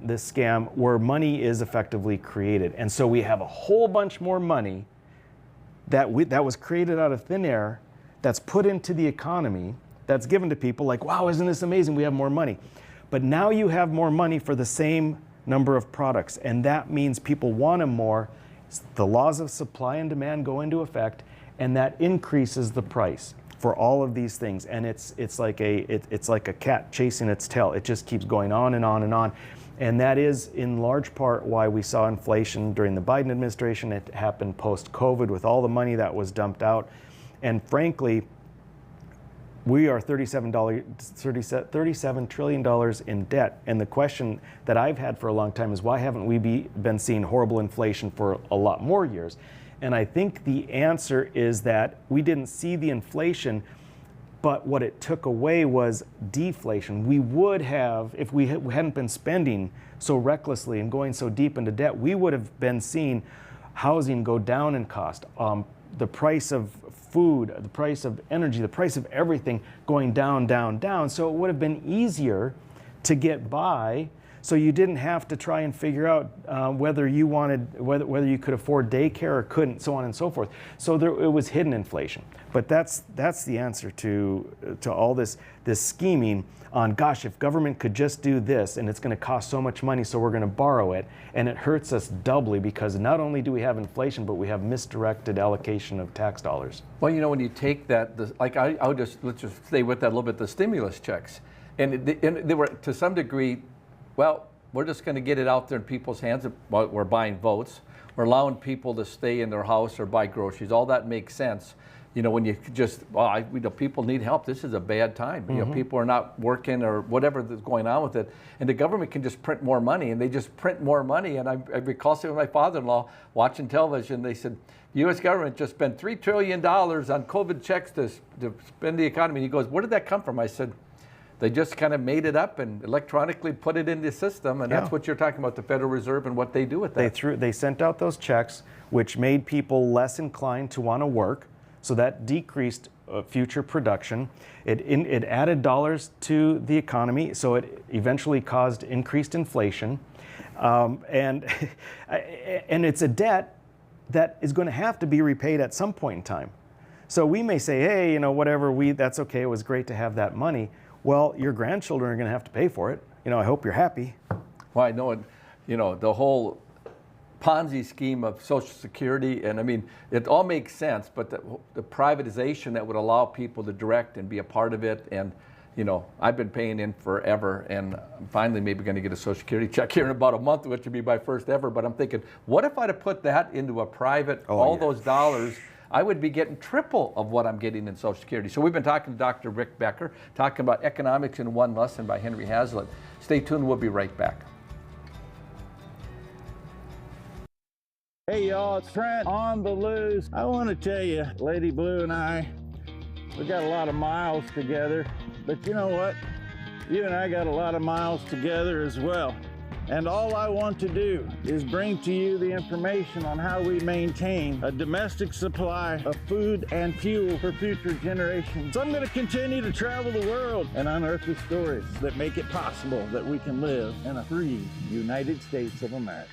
this scam, where money is effectively created. And so we have a whole bunch more money that was created out of thin air, that's put into the economy, that's given to people like, wow, isn't this amazing? We have more money. But now you have more money for the same number of products, and that means people want them more. The laws of supply and demand go into effect, and that increases the price for all of these things. And it's like a cat chasing its tail. It just keeps going on and on and on. And that is in large part why we saw inflation during the Biden administration. It happened post-COVID with all the money that was dumped out. And frankly, We are $37 trillion in debt. And the question that I've had for a long time is, why haven't we been seeing horrible inflation for a lot more years? And I think the answer is that we didn't see the inflation, but what it took away was deflation. We would have, if we hadn't been spending so recklessly and going so deep into debt, we would have been seeing housing go down in cost, the price of food, the price of energy, the price of everything going down, down, down. So it would have been easier to get by. So you didn't have to try and figure out whether you could afford daycare or couldn't, so on and so forth. So it was hidden inflation. But that's the answer to all this scheming on, gosh, if government could just do this, and it's going to cost so much money, so we're going to borrow it, and it hurts us doubly because not only do we have inflation, but we have misdirected allocation of tax dollars. Well, you know, when you take that, let's just stay with that a little bit, the stimulus checks, and they were to some degree, well, we're just going to get it out there in people's hands. We're buying votes. We're allowing people to stay in their house or buy groceries. All that makes sense. You know, when you just, people need help. This is a bad time. You know, people are not working or whatever is going on with it. And the government can just print more money, and they just print more money. And I recall saying with my father-in-law watching television, they said, the U.S. government just spent $3 trillion on COVID checks to spend the economy. And he goes, where did that come from? I said, they just kind of made it up and electronically put it in the system, and that's what you're talking about, the Federal Reserve and what they do with that. They sent out those checks, which made people less inclined to want to work, so that decreased future production. It added dollars to the economy, so it eventually caused increased inflation, and it's a debt that is going to have to be repaid at some point in time. So we may say, hey, you know, whatever, that's okay, it was great to have that money. Well, your grandchildren are going to have to pay for it. You know, I hope you're happy. Well, I know it, you know, the whole Ponzi scheme of Social Security, and I mean, it all makes sense, but the privatization that would allow people to direct and be a part of it, and, you know, I've been paying in forever, and I'm finally maybe going to get a Social Security check here in about a month, which would be my first ever, but I'm thinking, what if I'd have put that into a private, those dollars, I would be getting triple of what I'm getting in Social Security. So we've been talking to Dr. Rick Becker, talking about Economics in One Lesson by Henry Hazlitt. Stay tuned, we'll be right back. Hey y'all, it's Trent on the loose. I want to tell you, Lady Blue and I, we got a lot of miles together, but you know what? You and I got a lot of miles together as well. And all I want to do is bring to you the information on how we maintain a domestic supply of food and fuel for future generations. So I'm going to continue to travel the world and unearth the stories that make it possible that we can live in a free United States of America.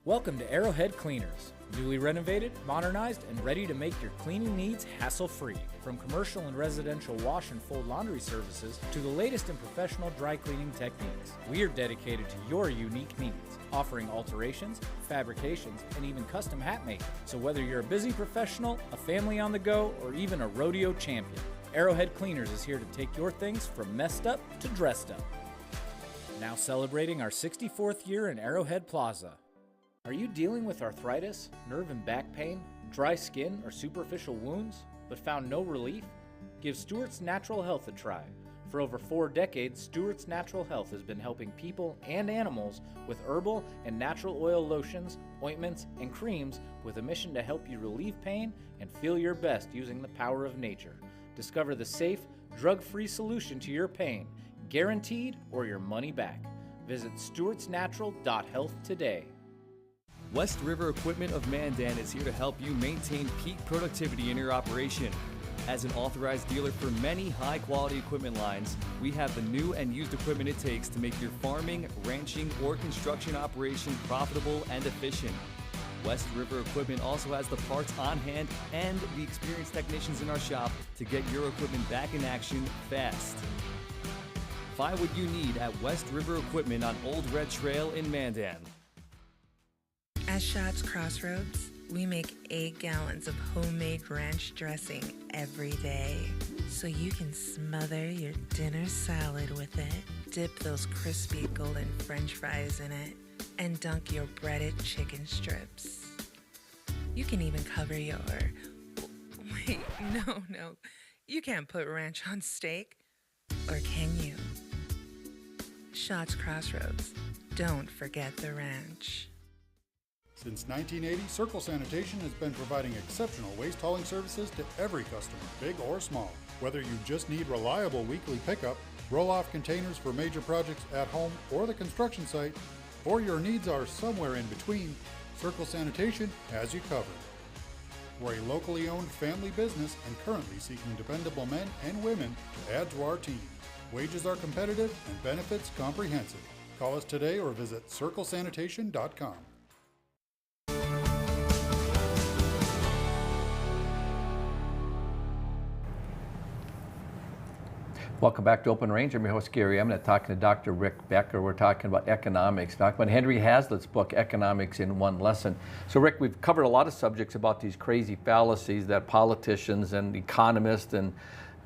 Welcome to Arrowhead Cleaners. Newly renovated, modernized, and ready to make your cleaning needs hassle-free. From commercial and residential wash and fold laundry services to the latest in professional dry cleaning techniques, we are dedicated to your unique needs, offering alterations, fabrications, and even custom hat making. So whether you're a busy professional, a family on the go, or even a rodeo champion, Arrowhead Cleaners is here to take your things from messed up to dressed up. Now celebrating our 64th year in Arrowhead Plaza. Are you dealing with arthritis, nerve and back pain, dry skin, or superficial wounds, but found no relief? Give Stewart's Natural Health a try. For over 4 decades, Stewart's Natural Health has been helping people and animals with herbal and natural oil lotions, ointments, and creams with a mission to help you relieve pain and feel your best using the power of nature. Discover the safe, drug-free solution to your pain, guaranteed or your money back. Visit stewartsnatural.health today. West River Equipment of Mandan is here to help you maintain peak productivity in your operation. As an authorized dealer for many high-quality equipment lines, we have the new and used equipment it takes to make your farming, ranching, or construction operation profitable and efficient. West River Equipment also has the parts on hand and the experienced technicians in our shop to get your equipment back in action fast. Find what you need at West River Equipment on Old Red Trail in Mandan. At Shots Crossroads, we make 8 gallons of homemade ranch dressing every day. So you can smother your dinner salad with it, dip those crispy golden French fries in it, and dunk your breaded chicken strips. You can even cover your... Wait, no. You can't put ranch on steak. Or can you? Shots Crossroads. Don't forget the ranch. Since 1980, Circle Sanitation has been providing exceptional waste hauling services to every customer, big or small. Whether you just need reliable weekly pickup, roll-off containers for major projects at home or the construction site, or your needs are somewhere in between, Circle Sanitation has you covered. We're a locally owned family business and currently seeking dependable men and women to add to our team. Wages are competitive and benefits comprehensive. Call us today or visit circlesanitation.com. Welcome back to OpenRange. I'm your host, Gary Emineth, talking to Dr. Rick Becker. We're talking about economics, talking about Henry Hazlitt's book, Economics in One Lesson. So, Rick, we've covered a lot of subjects about these crazy fallacies that politicians and economists and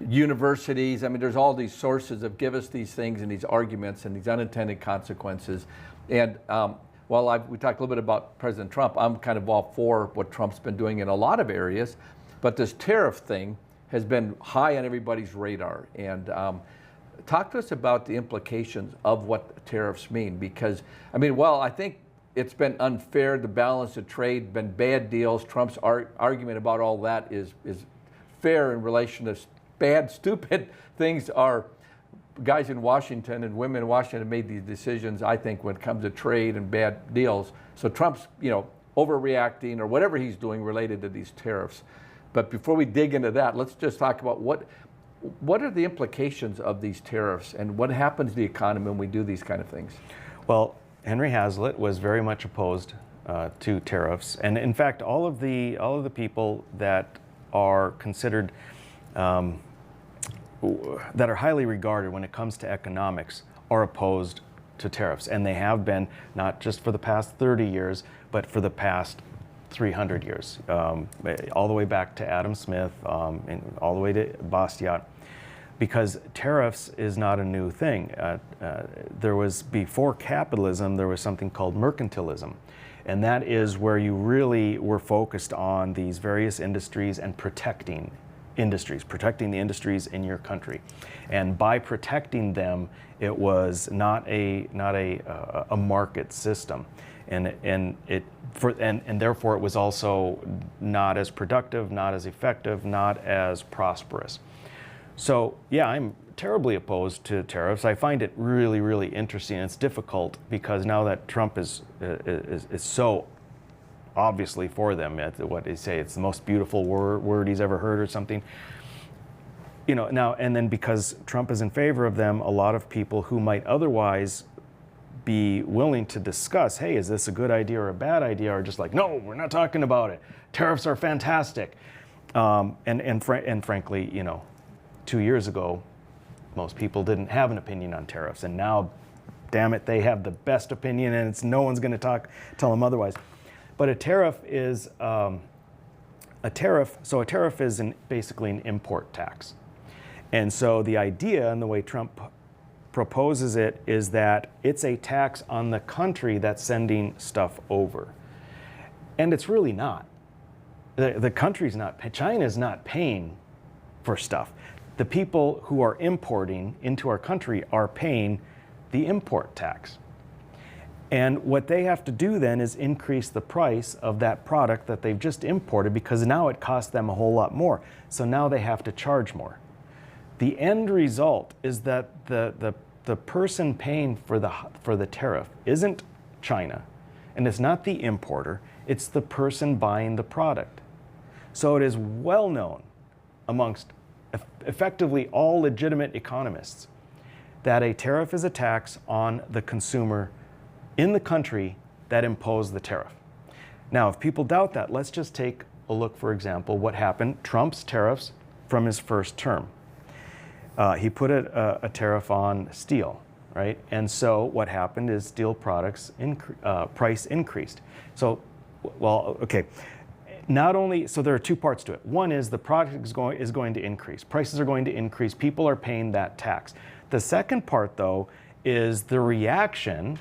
universities, I mean, there's all these sources that give us these things and these arguments and these unintended consequences. And while we talked a little bit about President Trump, I'm kind of all for what Trump's been doing in a lot of areas. But this tariff thing has been high on everybody's radar. And talk to us about the implications of what tariffs mean, because, I mean, well, I think it's been unfair, the balance of trade, been bad deals. Trump's argument about all that is fair in relation to bad, stupid things. Are guys in Washington and women in Washington have made these decisions, I think, when it comes to trade and bad deals. So Trump's, overreacting or whatever he's doing related to these tariffs. But before we dig into that, let's just talk about what are the implications of these tariffs and what happens to the economy when we do these kind of things? Well, Henry Hazlitt was very much opposed to tariffs, and in fact, all of the people that are considered that are highly regarded when it comes to economics are opposed to tariffs, and they have been not just for the past 30 years, but for the past 300 years, all the way back to Adam Smith, and all the way to Bastiat, because tariffs is not a new thing. There was, before capitalism, there was something called mercantilism, and that is where you really were focused on these various industries and protecting the industries in your country. And by protecting them, it was not a market system. And therefore it was also not as productive, not as effective, not as prosperous. So yeah, I'm terribly opposed to tariffs. I find it really, really interesting. It's difficult because now that Trump is so obviously for them, what they say, it's the most beautiful word he's ever heard or something. Now, and then because Trump is in favor of them, a lot of people who might otherwise be willing to discuss, hey, is this a good idea or a bad idea, are just like, no, we're not talking about it. Tariffs are fantastic. And frankly, 2 years ago, most people didn't have an opinion on tariffs, and now, damn it, they have the best opinion, and no one's going to tell them otherwise. But a tariff is basically an import tax. And so the idea, and the way Trump proposes it, is that it's a tax on the country that's sending stuff over. And it's really not. The country's not, China's not paying for stuff. The people who are importing into our country are paying the import tax. And what they have to do then is increase the price of that product that they've just imported, because now it costs them a whole lot more. So now they have to charge more. The end result is that the person paying for the tariff isn't China, and it's not the importer, it's the person buying the product. So it is well known amongst effectively all legitimate economists that a tariff is a tax on the consumer in the country that imposed the tariff. Now, if people doubt that, let's just take a look, for example, what happened, Trump's tariffs from his first term. He put a tariff on steel, right? And so what happened is steel products price increased. So, well, okay. Not only, so there are two parts to it. One is the product is going to increase. Prices are going to increase. People are paying that tax. The second part, though, is the reaction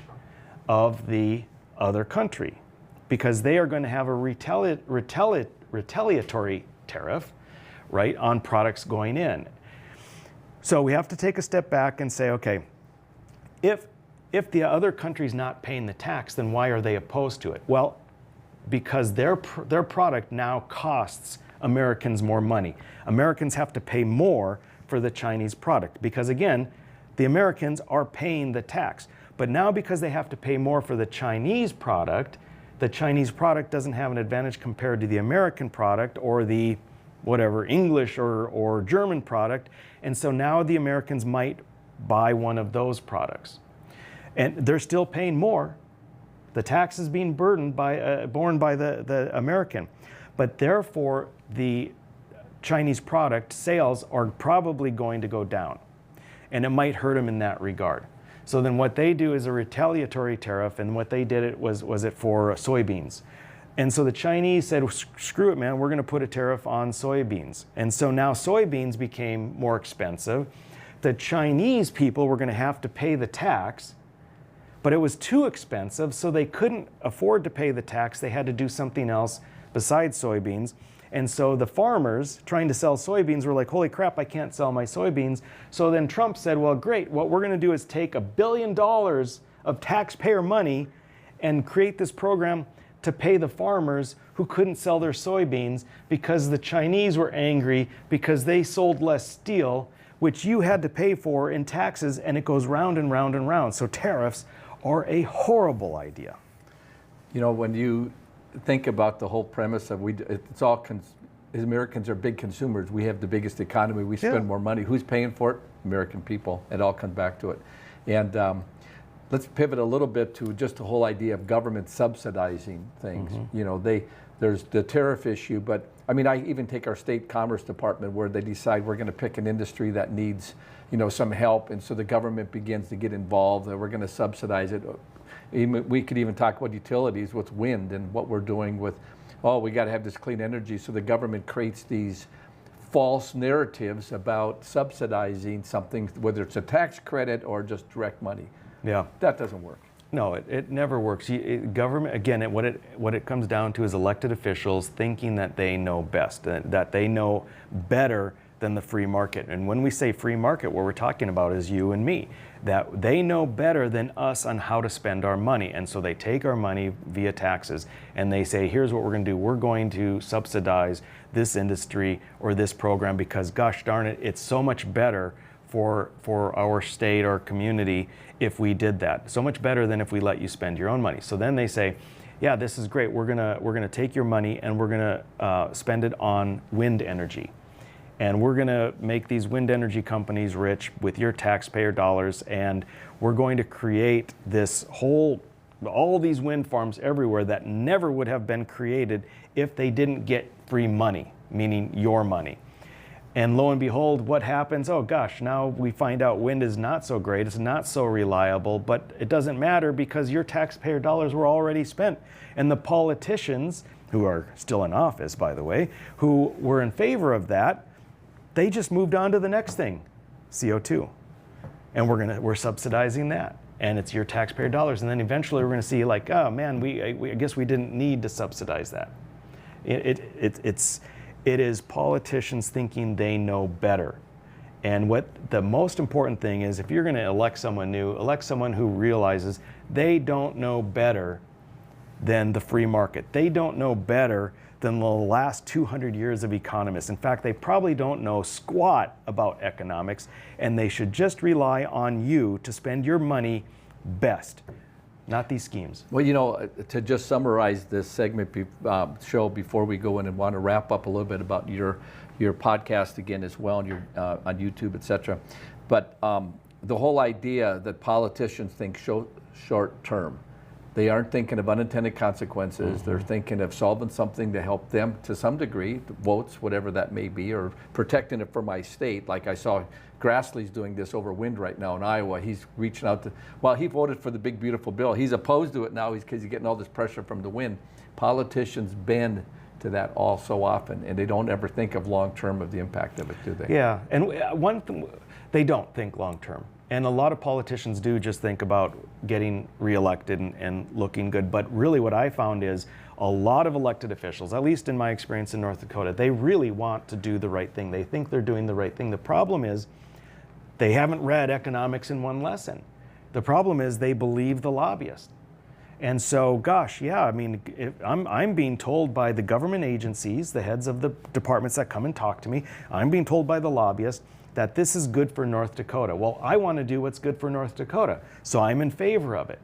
of the other country, because they are going to have a retaliatory tariff, right, on products going in. So we have to take a step back and say, okay, if the other country's not paying the tax, then why are they opposed to it? Well, because their product now costs Americans more money. Americans have to pay more for the Chinese product because, again, the Americans are paying the tax. But now because they have to pay more for the Chinese product doesn't have an advantage compared to the American product or the whatever English or German product. And so now the Americans might buy one of those products. And they're still paying more. The tax is being borne by the American. But therefore, the Chinese product sales are probably going to go down. And it might hurt them in that regard. So then what they do is a retaliatory tariff, and what they did it was it for soybeans. And so the Chinese said, screw it, man, we're going to put a tariff on soybeans. And so now soybeans became more expensive. The Chinese people were going to have to pay the tax, but it was too expensive, so they couldn't afford to pay the tax. They had to do something else besides soybeans. And so the farmers trying to sell soybeans were like, holy crap, I can't sell my soybeans. So then Trump said, well, great, what we're going to do is take $1 billion of taxpayer money and create this program to pay the farmers who couldn't sell their soybeans because the Chinese were angry because they sold less steel, which you had to pay for in taxes, and it goes round and round and round. So tariffs are a horrible idea. You know, when you think about the whole premise of it's all Americans are big consumers. We have the biggest economy. We spend more money. Who's paying for it? American people. It all comes back to it. And let's pivot a little bit to just the whole idea of government subsidizing things. You know, there's the tariff issue, but I mean, I even take our state commerce department where they decide we're going to pick an industry that needs, you know, some help, and so the government begins to get involved, and we're going to subsidize it. We could even talk about utilities with wind and what we're doing with, oh, we got to have this clean energy. So the government creates these false narratives about subsidizing something, whether it's a tax credit or just direct money. Yeah, that doesn't work. No, it never works. Government, again, what it comes down to is elected officials thinking that they know best, that they know better than the free market. And when we say free market, what we're talking about is you and me, that they know better than us on how to spend our money. And so they take our money via taxes and they say, here's what we're going to do. We're going to subsidize this industry or this program because, gosh darn it, it's so much better for our state or community if we did that. So much better than if we let you spend your own money. So then they say, yeah, this is great. We're gonna take your money and we're gonna spend it on wind energy. And we're going to make these wind energy companies rich with your taxpayer dollars, and we're going to create this all these wind farms everywhere that never would have been created if they didn't get free money, meaning your money. And lo and behold, what happens? Oh gosh, now we find out wind is not so great, it's not so reliable, but it doesn't matter because your taxpayer dollars were already spent. And the politicians, who are still in office, by the way, who were in favor of that, they just moved on to the next thing, CO2. And we're subsidizing that. And it's your taxpayer dollars. And then eventually we're going to see like, oh man, I guess we didn't need to subsidize that. It is politicians thinking they know better. And what the most important thing is, if you're going to elect someone new, elect someone who realizes they don't know better than the free market. They don't know better than the last 200 years of economists. In fact, they probably don't know squat about economics, and they should just rely on you to spend your money best, not these schemes. Well, you know, to just summarize this segment show before we go in and want to wrap up a little bit about your podcast again as well, and your on YouTube, etc. But the whole idea that politicians think short term. They aren't thinking of unintended consequences. They're thinking of solving something to help them to some degree, votes, whatever that may be, or protecting it for my state. Like I saw Grassley's doing this over wind right now in Iowa. He's reaching out to, well, he voted for the big, beautiful bill. He's opposed to it now because he's getting all this pressure from the wind. Politicians bend to that all so often, and they don't ever think of long term of the impact of it, do they? Yeah, and one thing, they don't think long term. And a lot of politicians do just think about getting reelected and looking good. But really what I found is a lot of elected officials, at least in my experience in North Dakota, they really want to do the right thing. They think they're doing the right thing. The problem is they haven't read economics in one lesson. The problem is they believe the lobbyist. And so, gosh, yeah, I mean, I'm being told by the government agencies, the heads of the departments that come and talk to me, I'm being told by the lobbyists that this is good for North Dakota. Well, I want to do what's good for North Dakota, so I'm in favor of it.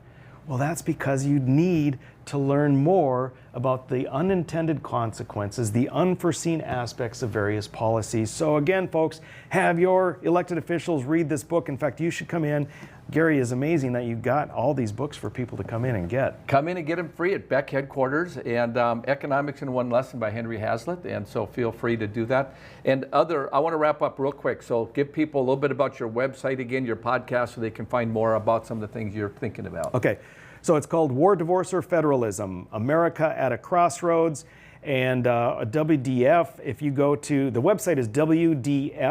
Well, that's because you need to learn more about the unintended consequences, the unforeseen aspects of various policies. So again, folks, have your elected officials read this book. In fact, you should come in. Gary, is amazing that you got all these books for people to come in and get. Come in and get them free at Beck headquarters, and Economics in One Lesson by Henry Hazlitt, and so feel free to do that. And I want to wrap up real quick, so give people a little bit about your website again, your podcast, so they can find more about some of the things you're thinking about. Okay, so it's called War, Divorce, or Federalism, America at a Crossroads. And WDF, if you go to, the website is wdf.show.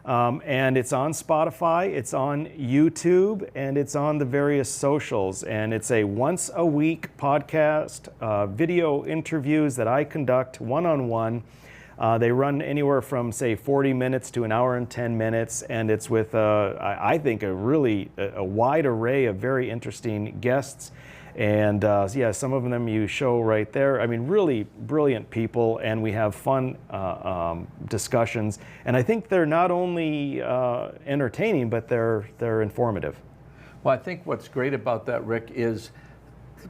And it's on Spotify, it's on YouTube, and it's on the various socials. And it's a once a week podcast, video interviews that I conduct one-on-one. They run anywhere from, say, 40 minutes to an hour and 10 minutes. And it's with, I think, a wide array of very interesting guests. And yeah, some of them you show right there. I mean, really brilliant people, and we have fun discussions. And I think they're not only entertaining, but they're informative. Well, I think what's great about that, Rick, is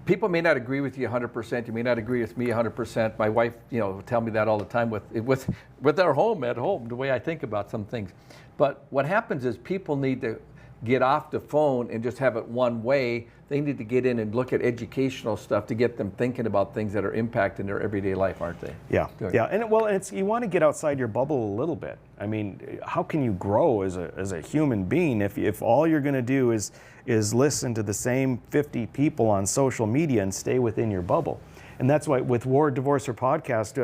people may not agree with you 100%. You may not agree with me 100%. My wife, will tell me that all the time with our home at home, the way I think about some things. But what happens is people need to get off the phone and just have it one way. They need to get in and look at educational stuff to get them thinking about things that are impacting their everyday life, aren't they? Yeah, yeah, and you want to get outside your bubble a little bit. I mean, how can you grow as a human being if all you're going to do is listen to the same 50 people on social media and stay within your bubble? And that's why with War, Divorce, or Podcast,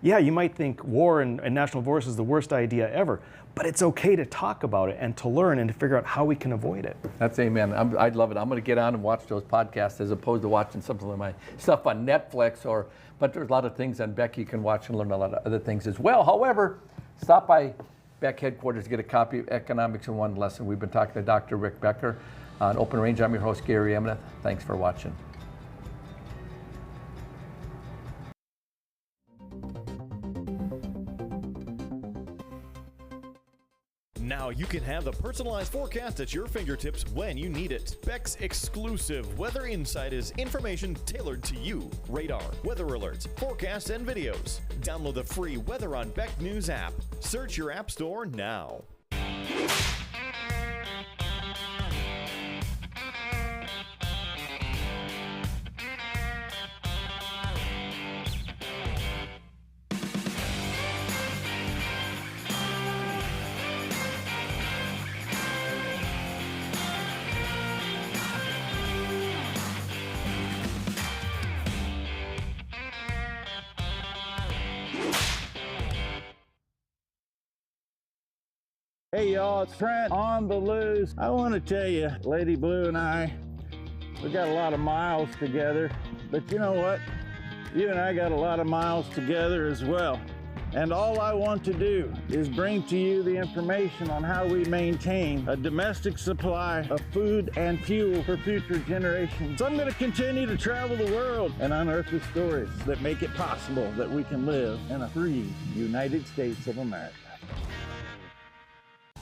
yeah, you might think war and national divorce is the worst idea ever, but it's okay to talk about it and to learn and to figure out how we can avoid it. That's amen. I'd love it. I'm going to get on and watch those podcasts as opposed to watching something like my stuff on Netflix. But there's a lot of things on Beck you can watch and learn a lot of other things as well. However, stop by Beck headquarters to get a copy of Economics in One Lesson. We've been talking to Dr. Rick Becker on OpenRange. I'm your host, Gary Emineth. Thanks for watching. Now you can have the personalized forecast at your fingertips when you need it. Beck's exclusive Weather Insight is information tailored to you. Radar, weather alerts, forecasts, and videos. Download the free Weather on Beck News app. Search your app store now. Hey y'all, it's Trent on the loose. I want to tell you, Lady Blue and I, we got a lot of miles together, but you know what? You and I got a lot of miles together as well. And all I want to do is bring to you the information on how we maintain a domestic supply of food and fuel for future generations. So I'm going to continue to travel the world and unearth the stories that make it possible that we can live in a free United States of America.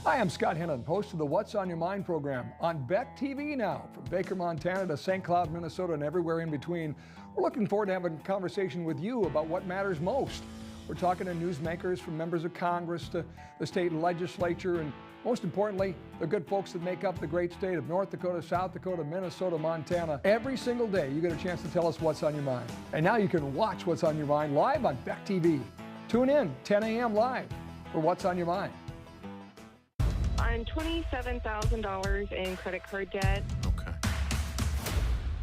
Hi, I'm Scott Hennon, host of the What's on Your Mind program on Beck TV now. From Baker, Montana to St. Cloud, Minnesota, and everywhere in between. We're looking forward to having a conversation with you about what matters most. We're talking to newsmakers from members of Congress to the state legislature, and most importantly, the good folks that make up the great state of North Dakota, South Dakota, Minnesota, Montana. Every single day, you get a chance to tell us what's on your mind. And now you can watch What's on Your Mind live on Beck TV. Tune in 10 a.m. live for What's on Your Mind. I'm $27,000 in credit card debt. Okay.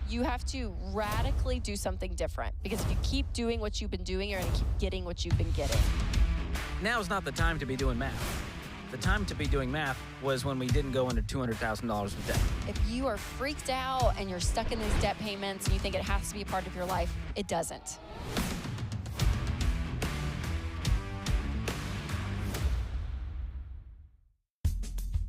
You have to radically do something different, because if you keep doing what you've been doing, you're going to keep getting what you've been getting. Now's not the time to be doing math. The time to be doing math was when we didn't go into $200,000 of debt. If you are freaked out and you're stuck in these debt payments and you think it has to be a part of your life, it doesn't.